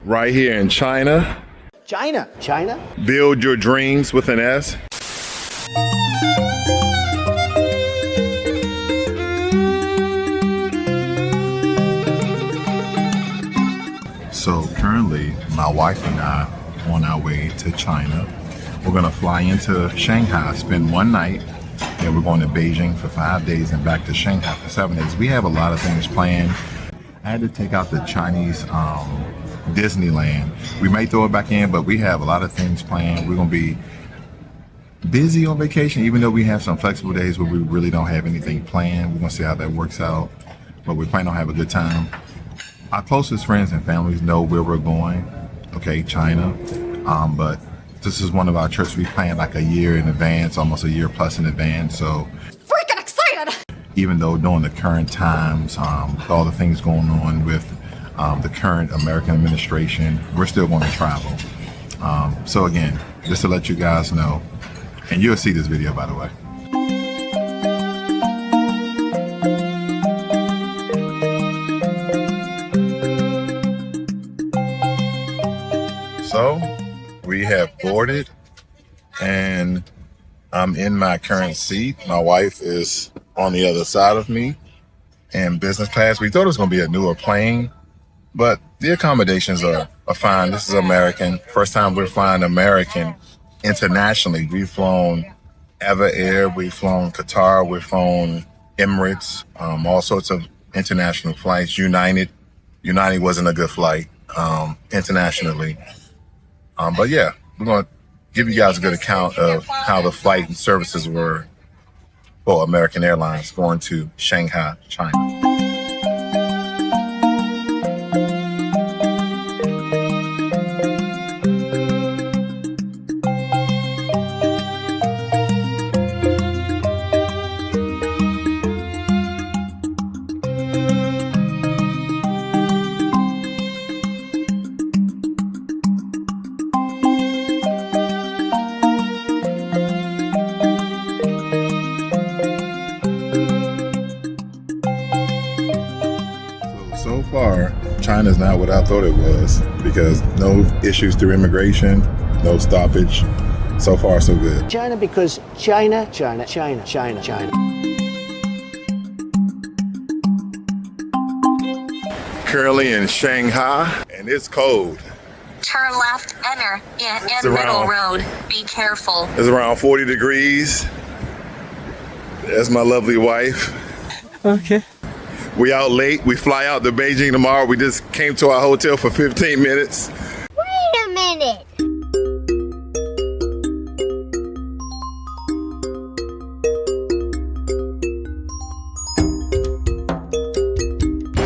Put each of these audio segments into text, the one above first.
right here in China. China? Build your dreams with an S. So currently, my wife and I on our way to China. We're gonna fly into Shanghai, spend one night, then we're going to Beijing for 5 days and back to Shanghai for 7 days. We have a lot of things planned. I had to take out the Chinese Disneyland. We may throw it back in, but we have a lot of things planned. We're gonna be busy on vacation, even though we have some flexible days where we really don't have anything planned. We're gonna see how that works out, but we plan on having a good time. Our closest friends and families know where we're going, okay, China, but this is one of our trips we planned like a year in advance, almost a year plus in advance, so freaking excited! Even though during the current times, with all the things going on with the current American administration, we're still going to travel. So again, just to let you guys know, and you'll see this video by the way. So we have boarded and I'm in my current seat. My wife is on the other side of me in business class. We thought it was going to be a newer plane, but the accommodations are fine. This is American. First time we're flying American internationally. We've flown Ever Air, we've flown Qatar, we've flown Emirates, all sorts of international flights. United wasn't a good flight internationally. But yeah, we're going to give you guys a good account of how the flight and services were for American Airlines going to Shanghai, China. So far, China's not what I thought it was because no issues through immigration, no stoppage. So far, so good. China because China. Currently in Shanghai, and it's cold. Turn left, enter in Middle Road. Be careful. It's around 40 degrees. That's my lovely wife. Okay. We out late. We fly out to Beijing tomorrow. We just came to our hotel for 15 minutes. Wait a minute.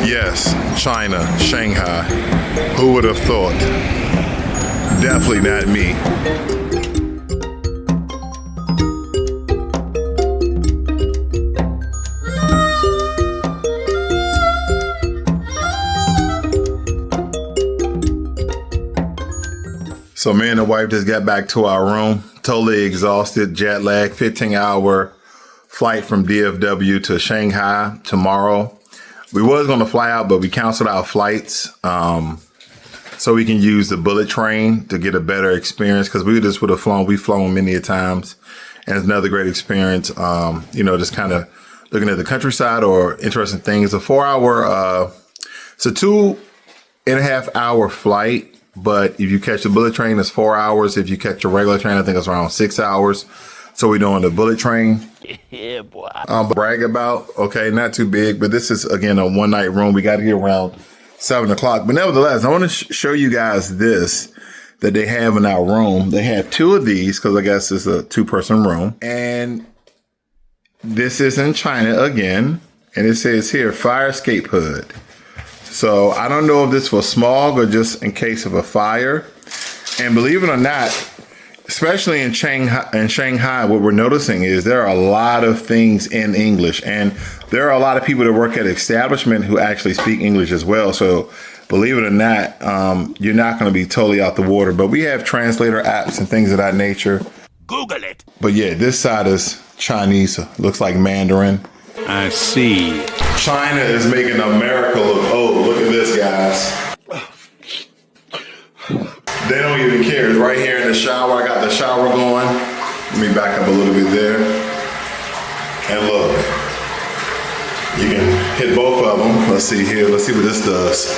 Yes, China, Shanghai. Who would have thought? Definitely not me. So me and the wife just got back to our room, totally exhausted, jet lag, 15-hour flight from DFW to Shanghai tomorrow. We was going to fly out, but we canceled our flights so we can use the bullet train to get a better experience because we just would have flown. We've flown many a times, and it's another great experience. Just kind of looking at the countryside or interesting things. It's a 2.5 hour flight. But if you catch the bullet train, it's 4 hours. If you catch a regular train, I think it's around 6 hours. So we're doing the bullet train. Yeah, boy. Brag about, okay, not too big, but this is, again, a one-night room. We got to get around 7 o'clock. But nevertheless, I want to show you guys this that they have in our room. They have 2 of these because I guess it's a 2-person room. And this is in China again. And it says here, fire escape hood. So I don't know if this was smog or just in case of a fire. And believe it or not, especially in Shanghai, what we're noticing is there are a lot of things in English. And there are a lot of people that work at establishment who actually speak English as well. So believe it or not, you're not going to be totally out the water. But we have translator apps and things of that nature. Google it. But yeah, this side is Chinese. Looks like Mandarin. I see. China is making America look old. Look at this, guys. They don't even care. It's right here in the shower. I got the shower going. Let me back up a little bit there. And look, you can hit both of them. Let's see here. Let's see what this does.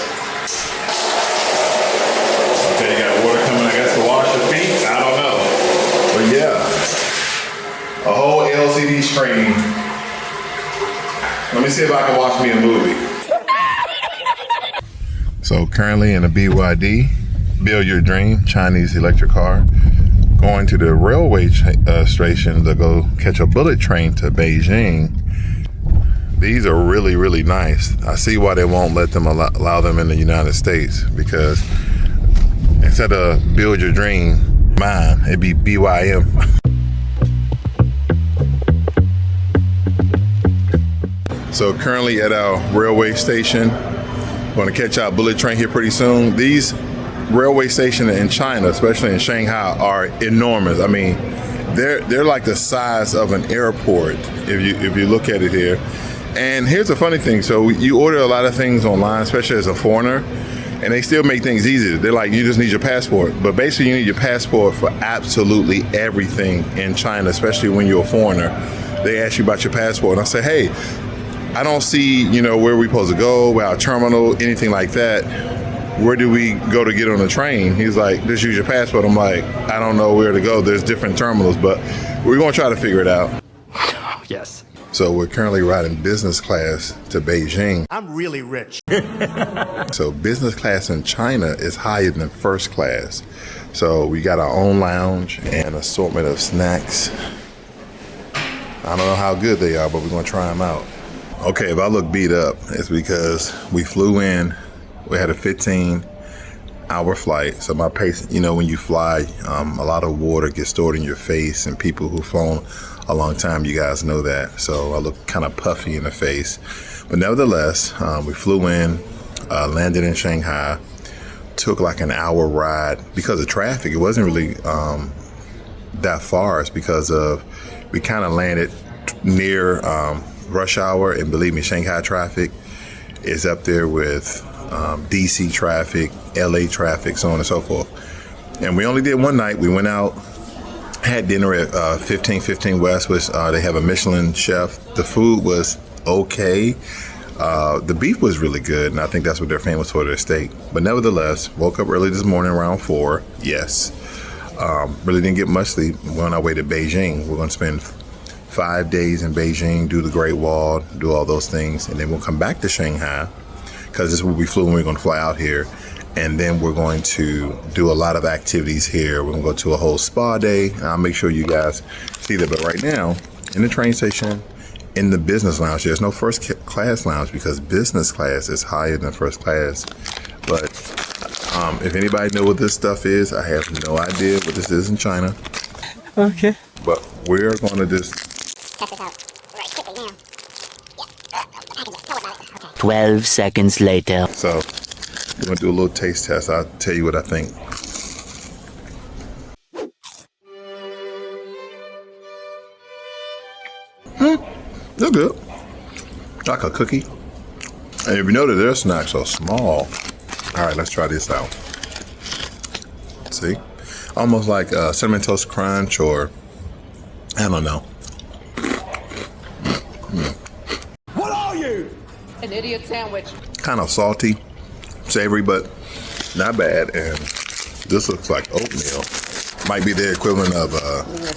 Okay, you got water coming, I guess, to wash your feet. I don't know. But yeah, a whole LCD screen. Let me see if I can watch me a movie. So currently in a BYD, Build Your Dream, Chinese electric car, going to the railway station to go catch a bullet train to Beijing. These are really, really nice. I see why they won't let them allow them in the United States, because instead of Build Your Dream, mine, it'd be BYM. So currently at our railway station, going to catch our bullet train here pretty soon. These railway stations in China, especially in Shanghai, are enormous. I mean, they're like the size of an airport if you look at it here. And here's the funny thing. So you order a lot of things online, especially as a foreigner, and they still make things easier. They're like, you just need your passport. But basically you need your passport for absolutely everything in China, especially when you're a foreigner. They ask you about your passport, and I say, hey, I don't see, where we supposed to go, where our terminal, anything like that. Where do we go to get on the train? He's like, just use your passport. I'm like, I don't know where to go. There's different terminals, but we're going to try to figure it out. Yes. So we're currently riding business class to Beijing. I'm really rich. So business class in China is higher than first class. So we got our own lounge and assortment of snacks. I don't know how good they are, but we're going to try them out. Okay, if I look beat up, it's because we flew in. We had a 15-hour flight. So my pace, when you fly, a lot of water gets stored in your face, and people who've flown a long time, you guys know that. So I look kind of puffy in the face. But nevertheless, we flew in, landed in Shanghai, took like an hour ride because of traffic. It wasn't really that far. It's because we kind of landed near rush hour, and believe me, Shanghai traffic is up there with DC traffic, LA traffic, so on and so forth. And we only did one night. We went out, had dinner at 1515 West, which they have a Michelin chef. The food was okay. The beef was really good, and I think that's what they're famous for, their steak. But nevertheless, woke up early this morning around 4. Yes. Really didn't get much sleep. We're on our way to Beijing. We're going to spend 5 days in Beijing, do the Great Wall, do all those things, and then we'll come back to Shanghai, because this is where we flew when we're going to fly out here. And then we're going to do a lot of activities here. We're going to go to a whole spa day. I'll make sure you guys see that. But right now, in the train station, in the business lounge, there's no first class lounge because business class is higher than first class. But if anybody know what this stuff is, I have no idea what this is in China. Okay. But we're going to just Test this out. Right, quickly now. Yeah. I can just tell about it. Okay. 12 seconds later. So we're going to do a little taste test. I'll tell you what I think. They're good. Like a cookie. And if you notice, their snacks are small. All right, let's try this out. See? Almost like a Cinnamon Toast Crunch, or I don't know. What are you? An idiot sandwich. Kind of salty, savory, but not bad. And this looks like oatmeal. Might be the equivalent of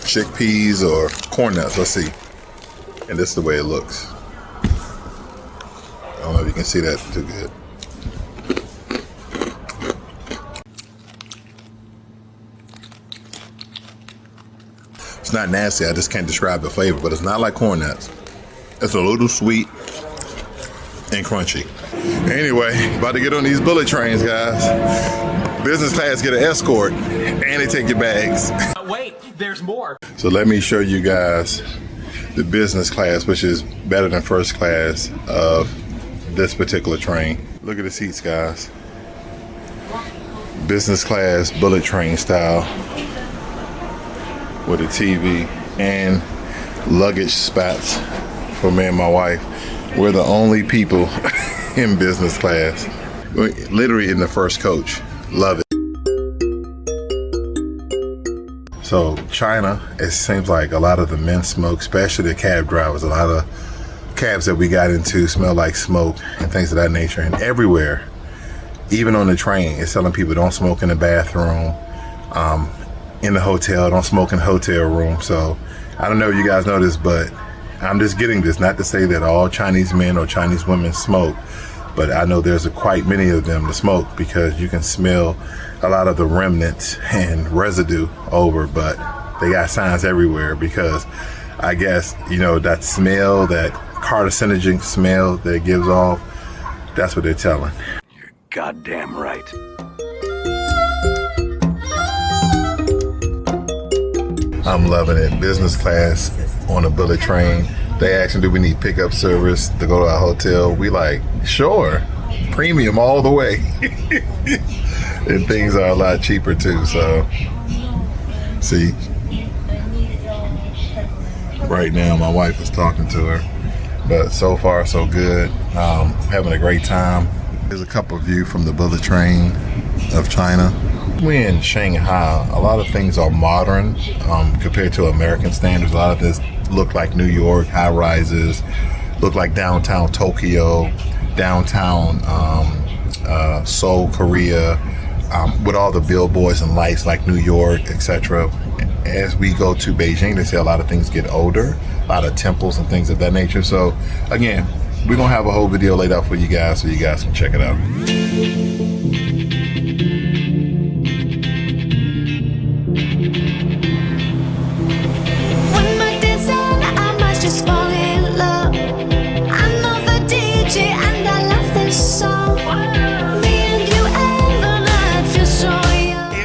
chickpeas or corn nuts. Let's see. And this is the way it looks. I don't know if you can see that too good. It's not nasty. I just can't describe the flavor, but it's not like corn nuts. It's a little sweet and crunchy. Anyway, about to get on these bullet trains, guys. Business class get an escort, and they take your bags. Wait, there's more. So let me show you guys the business class, which is better than first class of this particular train. Look at the seats, guys. Business class, bullet train style, with a TV and luggage spots for me and my wife. We're the only people in business class. We're literally in the first coach. Love it. So China, it seems like a lot of the men smoke, especially the cab drivers. A lot of cabs that we got into smell like smoke and things of that nature. And everywhere, even on the train, it's telling people don't smoke in the bathroom, in the hotel, don't smoke in the hotel room. So I don't know if you guys know this, but I'm just getting this, not to say that all Chinese men or Chinese women smoke, but I know there's quite many of them that smoke because you can smell a lot of the remnants and residue over, but they got signs everywhere because I guess, you know, that smell, that carcinogen smell that it gives off, that's what they're telling. You're goddamn right. I'm loving it. Business class on a bullet train. They asking, do we need pickup service to go to our hotel? We like, sure. Premium all the way. And things are a lot cheaper too, so. See? Right now, my wife is talking to her. But so far, so good. Having a great time. There's a couple of view from the bullet train of China. We're in Shanghai. A lot of things are modern compared to American standards. A lot of this look like New York, high rises, look like downtown Tokyo, downtown Seoul, Korea, with all the billboards and lights like New York, etc. As we go to Beijing, they say a lot of things get older, a lot of temples and things of that nature. So again, we're gonna have a whole video laid out for you guys so you guys can check it out.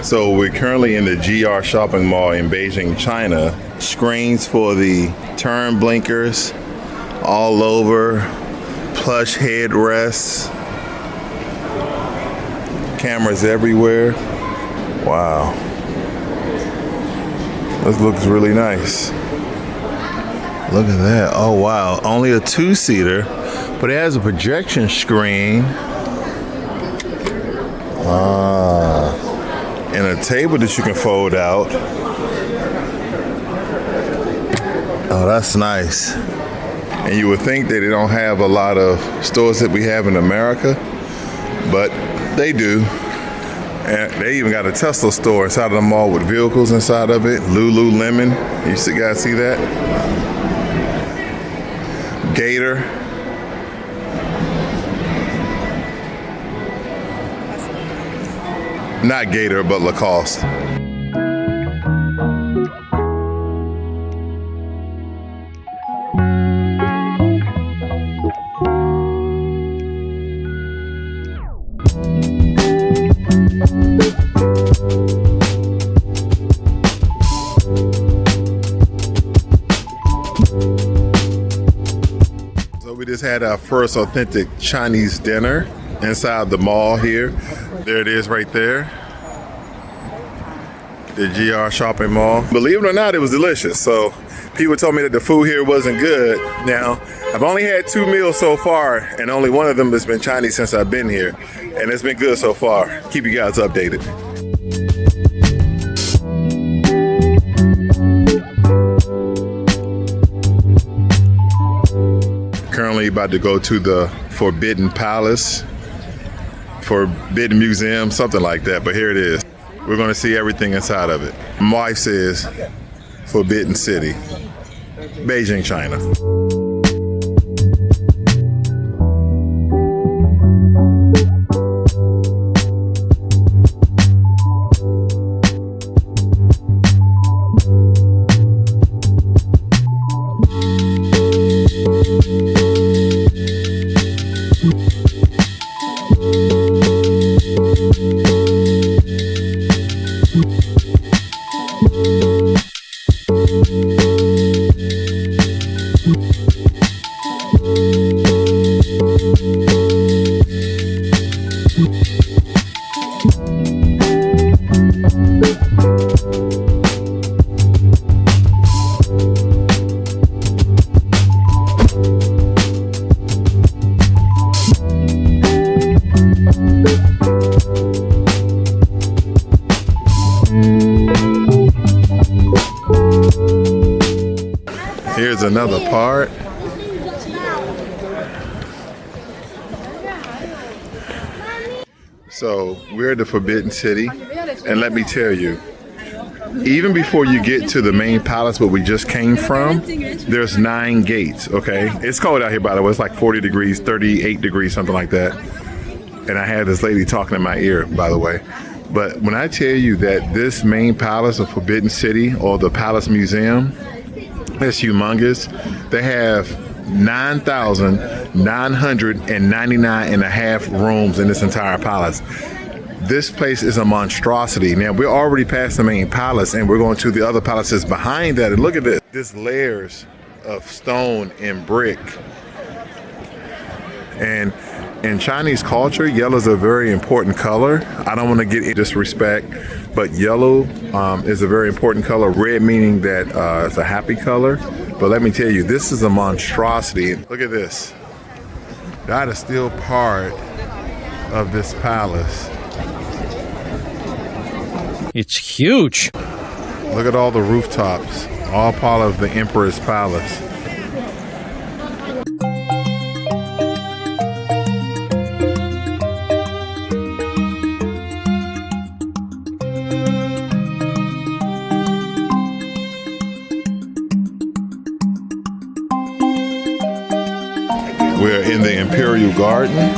So we're currently in the GR shopping mall in Beijing, China. Screens for the turn blinkers all over, plush headrests, cameras everywhere. Wow. This looks really nice. Look at that. Oh wow, only a two-seater, but it has a projection screen. And a table that you can fold out. Oh, that's nice. And you would think that they don't have a lot of stores that we have in America, but they do. And they even got a Tesla store inside of the mall with vehicles inside of it. Lululemon. You guys see that? Gator. Not Gator, but Lacoste. So we just had our first authentic Chinese dinner inside the mall here. There it is right there. The GR shopping mall. Believe it or not, it was delicious. So people told me that the food here wasn't good. Now, I've only had 2 meals so far, and only one of them has been Chinese since I've been here. And it's been good so far. Keep you guys updated. Currently about to go to the Forbidden Palace, Forbidden Museum, something like that, but here it is. We're gonna see everything inside of it. My wife says Forbidden City, Beijing, China. Here's another part. So we're at the Forbidden City, and let me tell you, even before you get to the main palace where we just came from, there's 9 gates, okay? It's cold out here, by the way. It's like 40 degrees, 38 degrees, something like that. And I had this lady talking in my ear, by the way. But when I tell you that this main palace of Forbidden City, or the Palace Museum, is humongous. They have 9,999 and a half rooms in this entire palace. This place is a monstrosity. Now, we're already past the main palace, and we're going to the other palaces behind that. And look at this. This layers of stone and brick. And in Chinese culture, yellow is a very important color. I don't want to get into disrespect, but yellow is a very important color. Red meaning that it's a happy color. But let me tell you, this is a monstrosity. Look at this. That is still part of this palace. It's huge. Look at all the rooftops, all part of the Emperor's palace. We're in the Imperial Garden.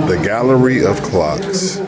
The Gallery of Clocks.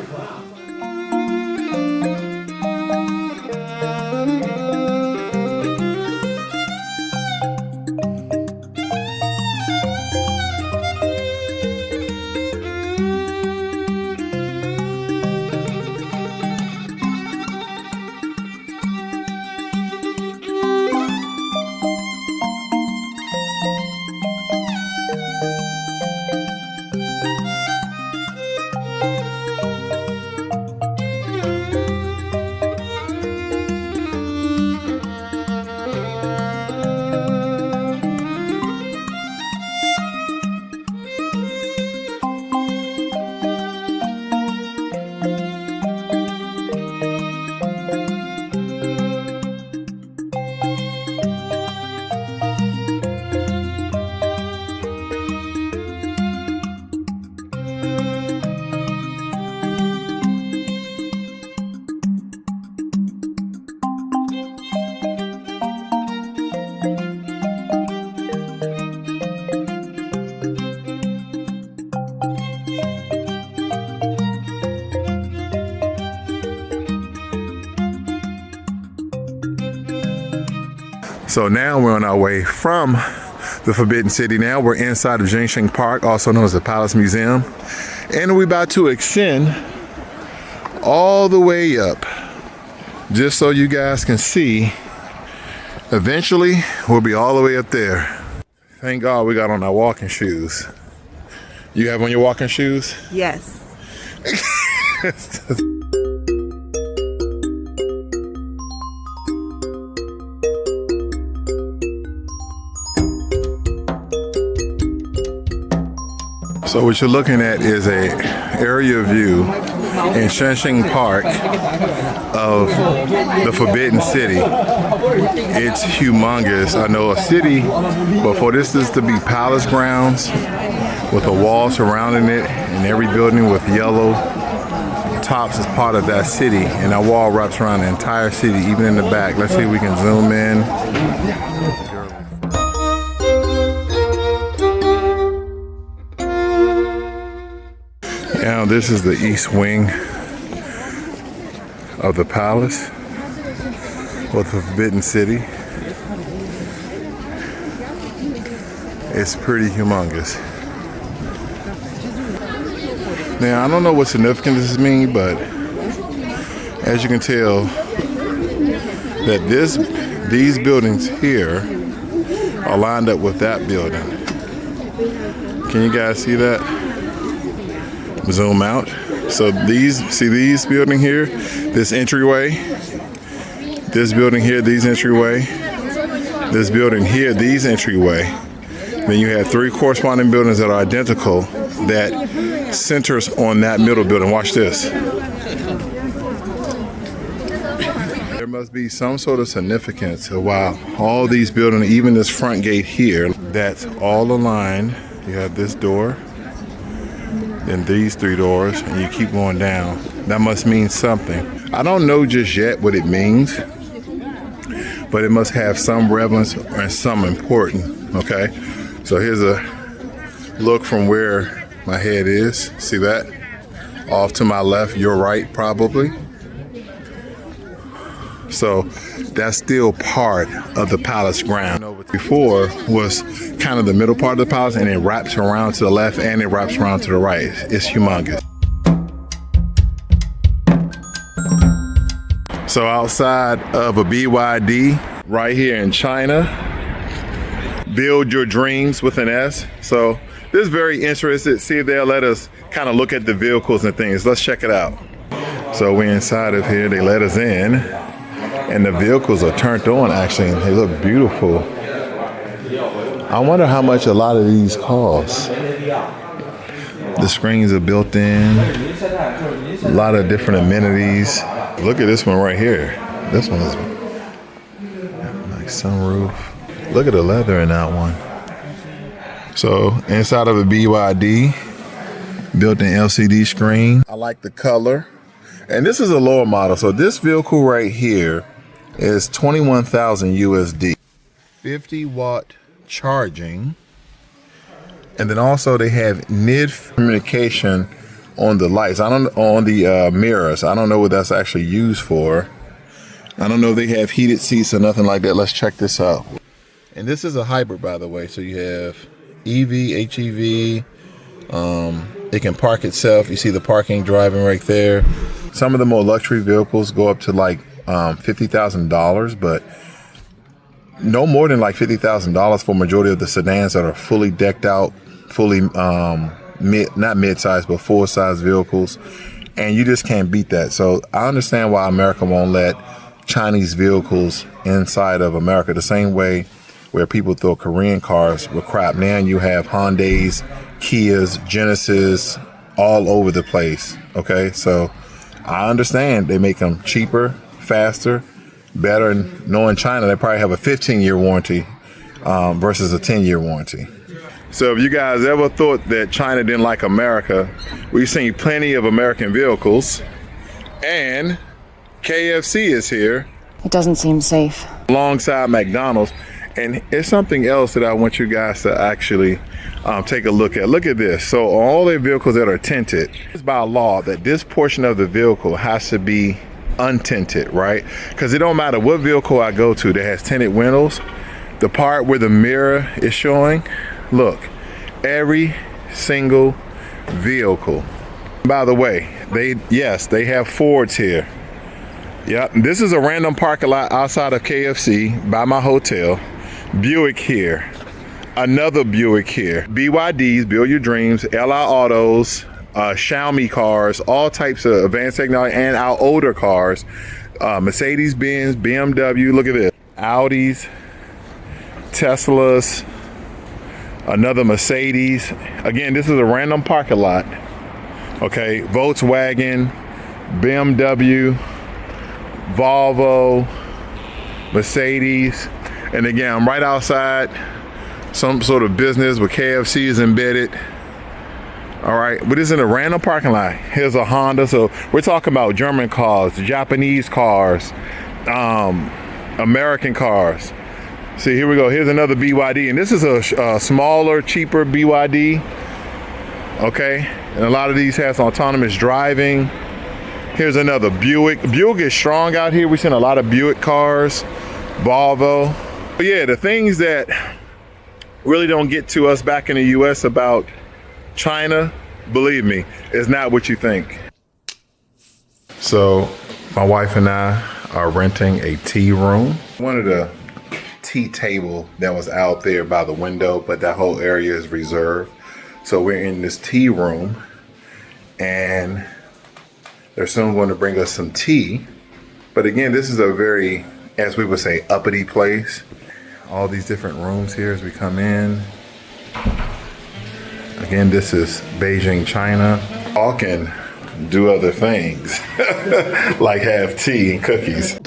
So now we're on our way from the Forbidden City. Now we're inside of Jing'an Park, also known as the Palace Museum. And we're about to extend all the way up, just so you guys can see. Eventually, we'll be all the way up there. Thank God we got on our walking shoes. You have on your walking shoes? Yes. So what you're looking at is a area view in Shanghai Park of the Forbidden City. It's humongous. I know a city, but for this is to be palace grounds with a wall surrounding it and every building with yellow tops is part of that city, and that wall wraps around the entire city, even in the back. Let's see if we can zoom in. Now this is the east wing of the palace of the Forbidden City. It's pretty humongous. Now, I don't know what significance this means, but as you can tell, that these buildings here are lined up with that building. Can you guys see that? Zoom out. So these building here, this entryway, this building here, these entryway, this building here, these entryway. Then you have 3 corresponding buildings that are identical that centers on that middle building. Watch this. There must be some sort of significance of why all these buildings, even this front gate here, that's all aligned. You have this door, then these 3 doors, and you keep going down. That must mean something. I don't know just yet what it means, but it must have some relevance and some important, okay? So here's a look from where my head is. See that? Off to my left, your right probably. So that's still part of the palace ground. Before was kind of the middle part of the palace, and it wraps around to the left and it wraps around to the right. It's humongous. So outside of a BYD right here in China, build your dreams with an S. So this is very interesting. See if they'll let us kind of look at the vehicles and things. Let's check it out. So we're inside of here. They let us in. And the vehicles are turned on, actually, and they look beautiful. I wonder how much a lot of these cost. The screens are built in. A lot of different amenities. Look at this one right here. This one is like sunroof. Look at the leather in that one. So inside of a BYD, built-in LCD screen. I like the color. And this is a lower model. So this vehicle right here is 21,000 USD. 50-watt charging. And then also they have NID communication on the lights. On the mirrors. I don't know what that's actually used for. I don't know if they have heated seats or nothing like that. Let's check this out. And this is a hybrid, by the way. So you have EV, HEV. It can park itself. You see the parking driving right there. Some of the more luxury vehicles go up to like $50,000, but no more than like $50,000 for majority of the sedans that are fully decked out, fully not mid-size, but full-size vehicles. And you just can't beat that. So I understand why America won't let Chinese vehicles inside of America, the same way where people throw Korean cars with crap. Now you have Hyundais, Kias, Genesis all over the place. Okay, so I understand they make them cheaper, faster, better. And knowing China, they probably have a 15-year warranty versus a 10-year warranty. So if you guys ever thought that China didn't like America, we've seen plenty of American vehicles, and KFC is here. It doesn't seem safe. Alongside McDonald's. And it's something else that I want you guys to actually take a look at. Look at this. So all the vehicles that are tinted, it's by law that this portion of the vehicle has to be untinted, right? Because it don't matter what vehicle I go to that has tinted windows, the part where the mirror is showing, look, every single vehicle. By the way, they have Fords here. Yep, this is a random parking lot outside of KFC by my hotel. Buick here, another Buick here, BYDs, Build Your Dreams, LI Autos, Xiaomi cars, all types of advanced technology, and our older cars, Mercedes-Benz, BMW, look at this, Audis, Teslas, another Mercedes. Again, this is a random parking lot. Okay, Volkswagen, BMW, Volvo, Mercedes. And again, I'm right outside some sort of business where KFC is embedded. All right, but it's in a random parking lot. Here's a Honda. So we're talking about German cars, Japanese cars, American cars. See, here we go. Here's another BYD. And this is a smaller, cheaper BYD. Okay, and a lot of these has autonomous driving. Here's another Buick. Buick is strong out here. We've seen a lot of Buick cars, Volvo. But yeah, the things that really don't get to us back in the US about China Believe me, it's not what you think. So my wife and I are renting a tea room. Wanted a tea table that was out there by the window, but that whole area is reserved. So we're in this tea room, and they're soon going to bring us some tea. But again, this is a very, as we would say, uppity place. All these different rooms here as we come in. Again, this is Beijing, China. All can do other things, like have tea and cookies.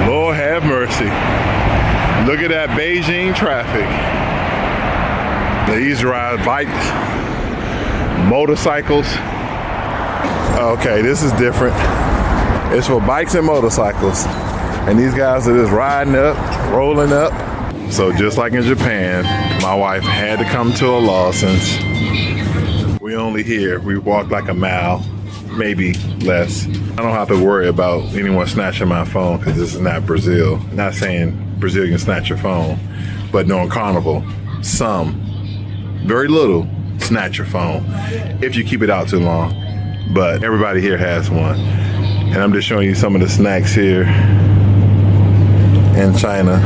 Lord have mercy. Look at that Beijing traffic. These ride bikes, motorcycles. Okay, this is different. It's for bikes and motorcycles. And these guys are just riding up, rolling up. So just like in Japan, my wife had to come to a Lawson's. We only here, we walked like a mile, maybe less. I don't have to worry about anyone snatching my phone because this is not Brazil. Not saying Brazil can snatch your phone, but during Carnival, some, very little, snatch your phone if you keep it out too long. But everybody here has one. And I'm just showing you some of the snacks here in China.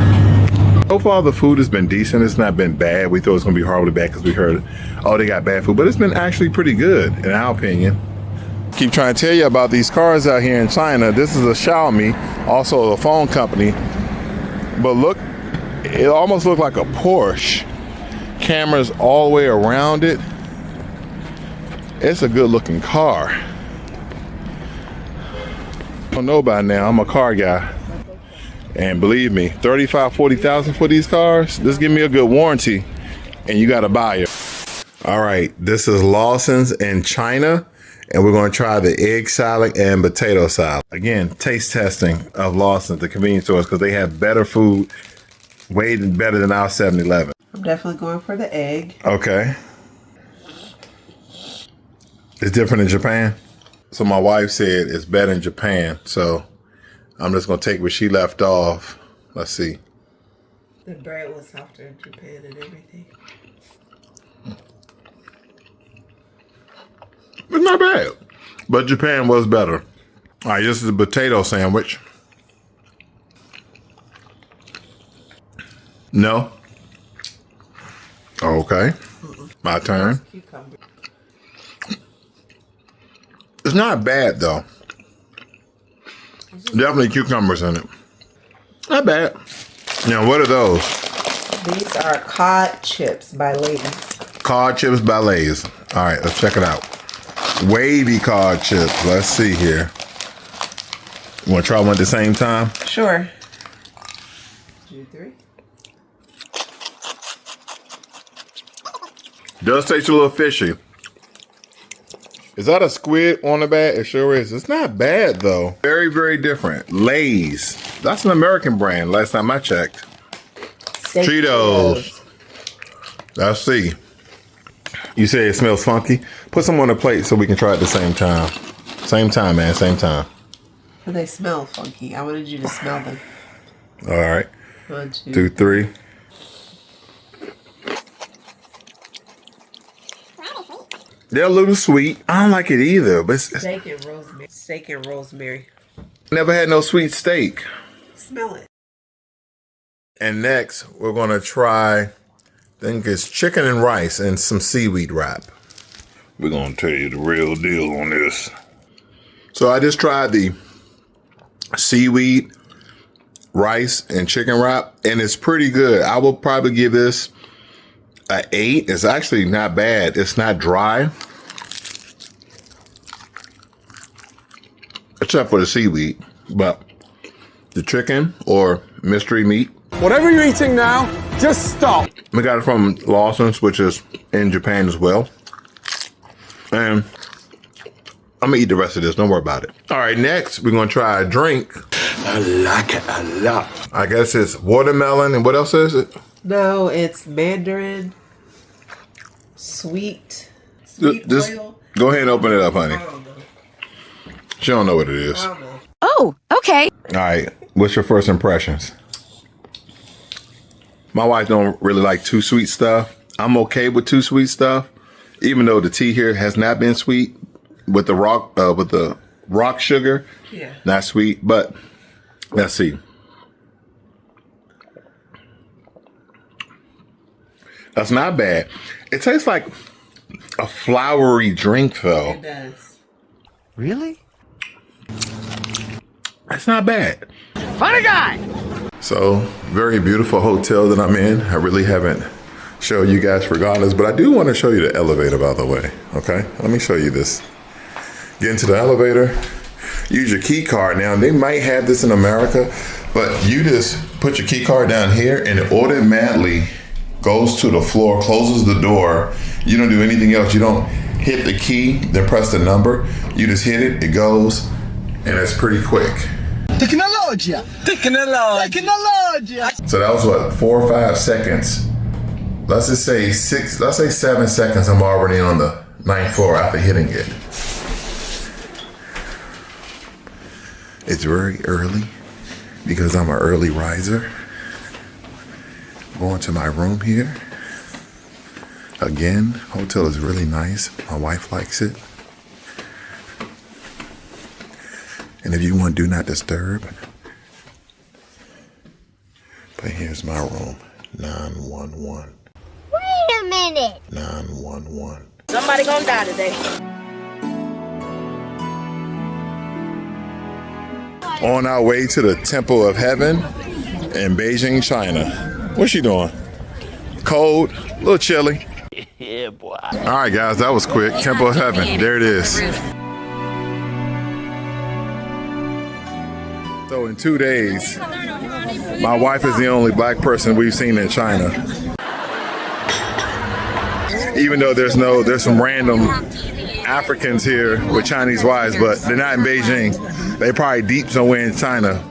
So far the food has been decent. It's not been bad. We thought it was gonna be horribly bad because we heard, oh, they got bad food, but it's been actually pretty good in our opinion. Keep trying to tell you about these cars out here in China. This is a Xiaomi, also a phone company. But look, it almost looked like a Porsche. Cameras all the way around it. It's a good looking car. I don't know by now, I'm a car guy. And believe me, 35, 40,000 for these cars, this give me a good warranty and you gotta buy it. All right, this is Lawson's in China and we're gonna try the egg salad and potato salad. Again, taste testing of Lawson's, the convenience stores, because they have better food, way better than our 7-Eleven. I'm definitely going for the egg. Okay. It's different in Japan. So my wife said it's better in Japan. So I'm just going to take where she left off. Let's see. The bread was softer in Japan and everything. It's not bad. But Japan was better. All right, this is a potato sandwich. No. Okay. My turn. Cucumber. It's not bad though. Definitely cucumbers in it. Not bad. Now, what are those? These are cod chips by Lay's. Cod chips by Lay's. All right, let's check it out. Wavy cod chips. Let's see here. You want to try one at the same time? Sure. 2, 3. Does taste a little fishy. Is that a squid on the bag? It sure is. It's not bad though. Very, very different. Lay's. That's an American brand last time I checked. Cheetos. Let's see. You say it smells funky? Put some on a plate so we can try it at the same time. Same time, man. Same time. But they smell funky. I wanted you to smell them. All right. 1, 2, 2, 3. They're a little sweet. I don't like it either, but it's Steak and rosemary. Steak and rosemary. never had no sweet steak. Smell it. And next, we're going to try, I think it's chicken and rice and some seaweed wrap. We're going to tell you the real deal on this. So I just tried the seaweed, rice, and chicken wrap, and it's pretty good. I will probably give this an 8. It's actually not bad. It's not dry. Except for the seaweed. But the chicken or mystery meat. Whatever you're eating now, just stop. We got it from Lawson's, which is in Japan as well. And I'm gonna eat the rest of this. Don't worry about it. All right, next we're gonna try a drink. I like it a lot. I guess it's watermelon and what else is it? No, it's mandarin, sweet Just oil. go ahead and open it up, honey. I don't know. She don't know what it is. I don't know. Oh, okay. All right, What's your first impressions? My wife don't really like too sweet stuff. I'm okay with too sweet stuff, even though the tea here has not been sweet with the rock sugar. Yeah. Not sweet, but let's see. That's not bad. It tastes like a flowery drink, though. It does. Really? That's not bad. Funny guy! So, very beautiful hotel that I'm in. I really haven't showed you guys regardless, but I do want to show you the elevator, by the way. Okay, let me show you this. Get into the elevator, use your key card. Now, they might have this in America, but you just put your key card down here and it automatically goes to the floor, closes the door. You don't do anything else. You don't hit the key, then press the number. You just hit it, it goes, and it's pretty quick. Technologia! Technologia! So that was what, 4 or 5 seconds. Let's just say 7 seconds. I'm already on the 9th floor after hitting it. It's very early because I'm an early riser. Going to my room here. Again, hotel is really nice. My wife likes it. And if you want do not disturb, but here's my room, 911. Wait a minute. 911. Somebody gonna die today. On our way to the Temple of Heaven in Beijing, China. What's she doing? Cold, a little chilly. Yeah, boy. All right, guys, that was quick. Temple of Heaven, there it is. So in 2 days, my wife is the only black person we've seen in China. Even though there's some random Africans here with Chinese wives, but they're not in Beijing. They probably deep somewhere in China.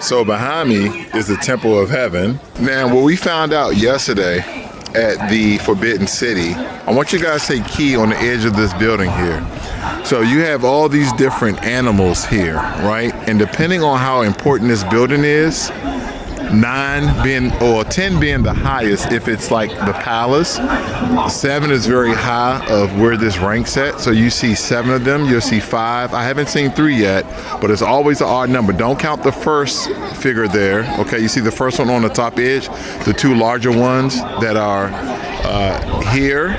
So behind me is the Temple of Heaven. Now, what we found out yesterday at the Forbidden City, I want you guys to take key on the edge of this building here. So you have all these different animals here, right? And depending on how important this building is, 9 being, or 10 being the highest if it's like the palace. 7 is very high of where this ranks at. So you see 7 of them, you'll see 5. I haven't seen 3 yet, but it's always an odd number. Don't count the first figure there. Okay, you see the first one on the top edge, the 2 larger ones that are here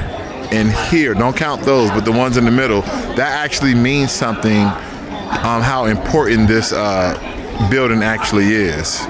and here. Don't count those, but the ones in the middle, that actually means something, how important this building actually is.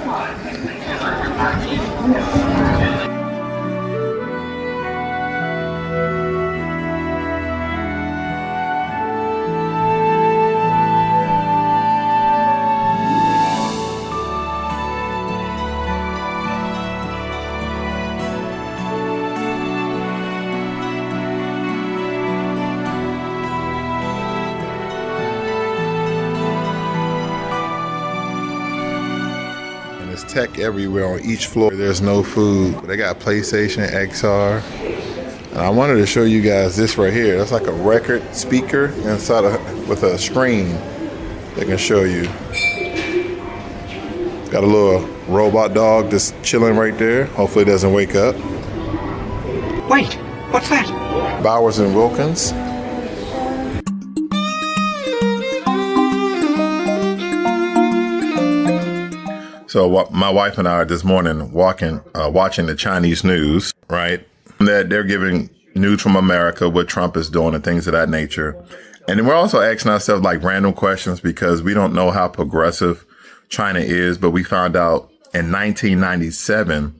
Tech everywhere on each floor. There's no food. They got PlayStation, XR. And I wanted to show you guys this right here. That's like a record speaker inside with a screen that can show you. Got a little robot dog just chilling right there. Hopefully it doesn't wake up. Wait, what's that? Bowers and Wilkins. So my wife and I are this morning watching the Chinese news, right? That they're giving news from America, what Trump is doing and things of that nature. And then we're also asking ourselves like random questions because we don't know how progressive China is. But we found out in 1997,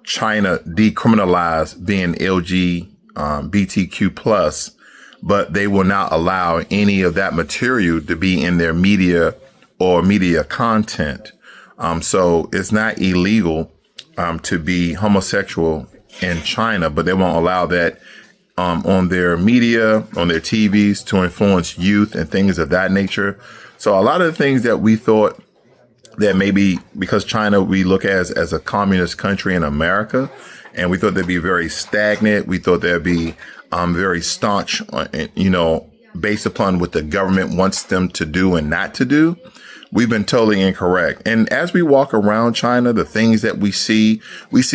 China decriminalized being LGBTQ plus, but they will not allow any of that material to be in their media or media content. So it's not illegal to be homosexual in China, but they won't allow that on their media, on their TVs to influence youth and things of that nature. So a lot of the things that we thought that maybe because China we look as a communist country in America, and we thought they'd be very stagnant. We thought they'd be very staunch, based upon what the government wants them to do and not to do. We've been totally incorrect. And as we walk around China, the things that we see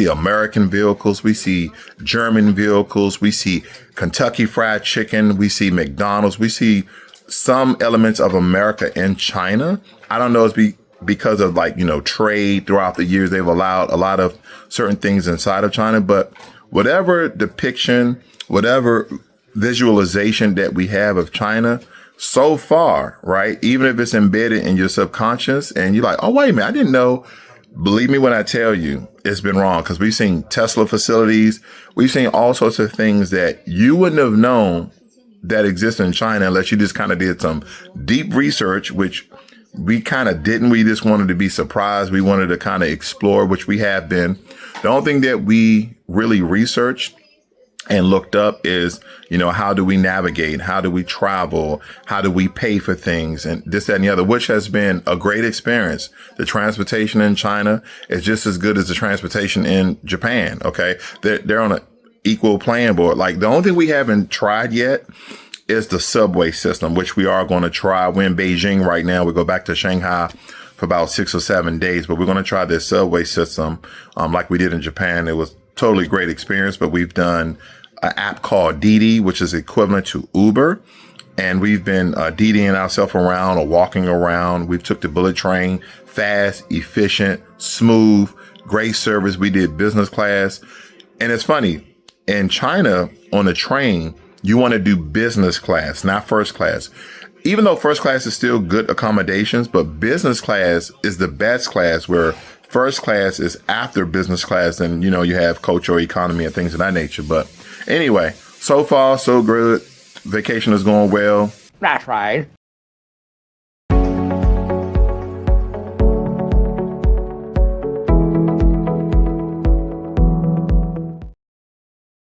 American vehicles, we see German vehicles, we see Kentucky Fried Chicken, we see McDonald's, we see some elements of America in China. I don't know if it's because of trade throughout the years. They've allowed a lot of certain things inside of China, but whatever depiction, whatever visualization that we have of China so far, right? Even if it's embedded in your subconscious and you're like, oh, wait a minute, I didn't know. Believe me when I tell you it's been wrong, because we've seen Tesla facilities. We've seen all sorts of things that you wouldn't have known that exist in China unless you just kind of did some deep research, which we kind of didn't. We just wanted to be surprised. We wanted to kind of explore, which we have been. The only thing that we really researched and looked up is, how do we navigate? How do we travel? How do we pay for things? And this, that, and the other, which has been a great experience. The transportation in China is just as good as the transportation in Japan. Okay. They're on an equal playing board. Like, the only thing we haven't tried yet is the subway system, which we are going to try. We're in Beijing right now. We go back to Shanghai for about 6 or 7 days, but we're going to try this subway system, like we did in Japan. It was totally great experience, but we've done an app called Didi, which is equivalent to Uber. And we've been DDing ourselves around or walking around. We've took the bullet train, fast, efficient, smooth, great service. We did business class. And it's funny, in China on the train, you want to do business class, not first class. Even though first class is still good accommodations, but business class is the best class, where first class is after business class. And, you have coach or economy and things of that nature. But anyway, so far, so good. Vacation is going well. That's right.